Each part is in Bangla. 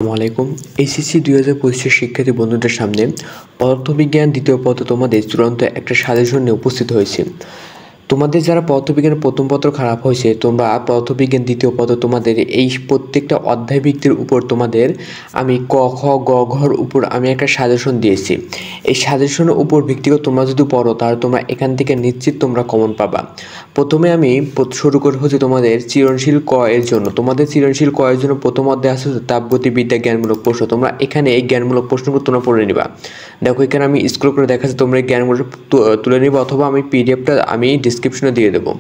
আসসালামু আলাইকুম। এইচএসসি 2025 শিক্ষার্থী বন্ধুদের সামনে পদার্থবিজ্ঞান দ্বিতীয় পত্র তোমাদের চূড়ান্ত একটা সাজেশন নিয়ে উপস্থিত হয়েছে। তোমাদের যারা পদার্থবিজ্ঞানের প্রথম পত্র খারাপ হয়েছে, তোমরা পদার্থবিজ্ঞান দ্বিতীয় পত্র তোমাদের এই প্রত্যেকটা অধ্যায় ভিত্তির উপর তোমাদের আমি ক খ গ ঘর উপর আমি একটা সাজেশন দিয়েছি। এই সাজেশনের উপর ভিত্তি করে তোমরা যদি পড়ো তাহলে তোমরা এখান থেকে নিশ্চিত তোমরা কমন পাবা। প্রথমে আমি শুরু করে হচ্ছে তোমাদের সৃজনশীল ক এর জন্য। তোমাদের সৃজনশীল ক এর জন্য প্রথম অধ্যায় আছে তাপগতিবিদ্যা জ্ঞানমূলক প্রশ্ন। তোমরা এখানে এই জ্ঞানমূলক প্রশ্নগুলো তোমরা পড়ে নিবা। দেখো এখানে আমি স্ক্রল করে দেখাচ্ছি, তোমরা এই জ্ঞানগুলো তুলে নিবা অথবা আমি পিডিএফটা আমি ডিসক্রিপশনে দিয়ে দেবো।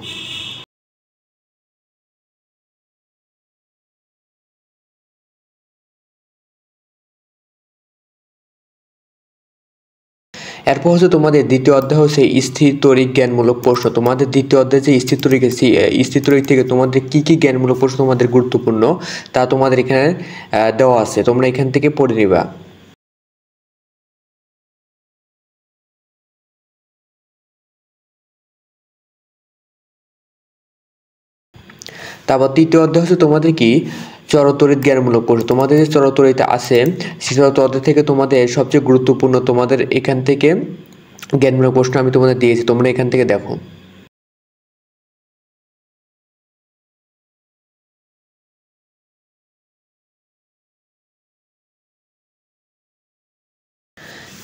এরপর হচ্ছে তোমাদের দ্বিতীয় অধ্যায় হচ্ছে স্থির তড়িৎ জ্ঞানমূলক প্রশ্ন। তোমাদের দ্বিতীয় অধ্যায় যে স্থির তড়িৎ থেকে তোমাদের কী কী জ্ঞানমূলক প্রশ্ন তোমাদের গুরুত্বপূর্ণ তা তোমাদের এখানে দেওয়া আছে, তোমরা এখান থেকে পড়ে নিবা। তারপর তৃতীয় অধ্যায় হচ্ছে তোমাদের কি চরতড়িৎ জ্ঞানমূলক প্রশ্ন। তোমাদের যে চরতড়িৎ আছে সেই চরতড়িৎ থেকে তোমাদের সবচেয়ে গুরুত্বপূর্ণ তোমাদের এখান থেকে জ্ঞানমূলক প্রশ্ন আমি তোমাদের দিয়েছি, তোমরা এখান থেকে দেখো।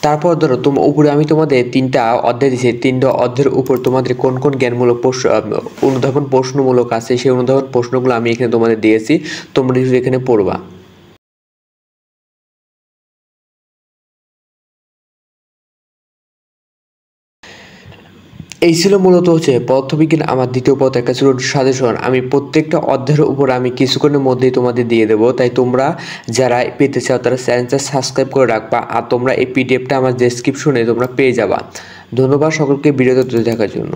তারপর ধরো উপরে আমি তোমাদের তিনটা অধ্যায় দিয়েছি, তিনটা অধ্যায়ের উপর তোমাদের কোন কোন জ্ঞানমূলক প্রশ্ন অনুধাবন প্রশ্নমূলক আছে সেই অনুধাবন প্রশ্নগুলো আমি এখানে তোমাদের দিয়েছি, তোমরা এখানে পড়বা। এই ছিল মূলত হচ্ছে পদার্থবিজ্ঞান আমার দ্বিতীয় পত্র একটা ছিল সাজেশন। আমি প্রত্যেকটা অধ্যায়ের উপর আমি কিছুক্ষণের মধ্যেই তোমাদের দিয়ে দেবো, তাই তোমরা যারা পেতে চাও তারা চ্যানেলটা সাবস্ক্রাইব করে রাখবা। আর তোমরা এই পিডিএফটা আমার ডেসক্রিপশনে তোমরা পেয়ে যাবা। ধন্যবাদ সকলকে ভিডিওতে দেখার জন্য।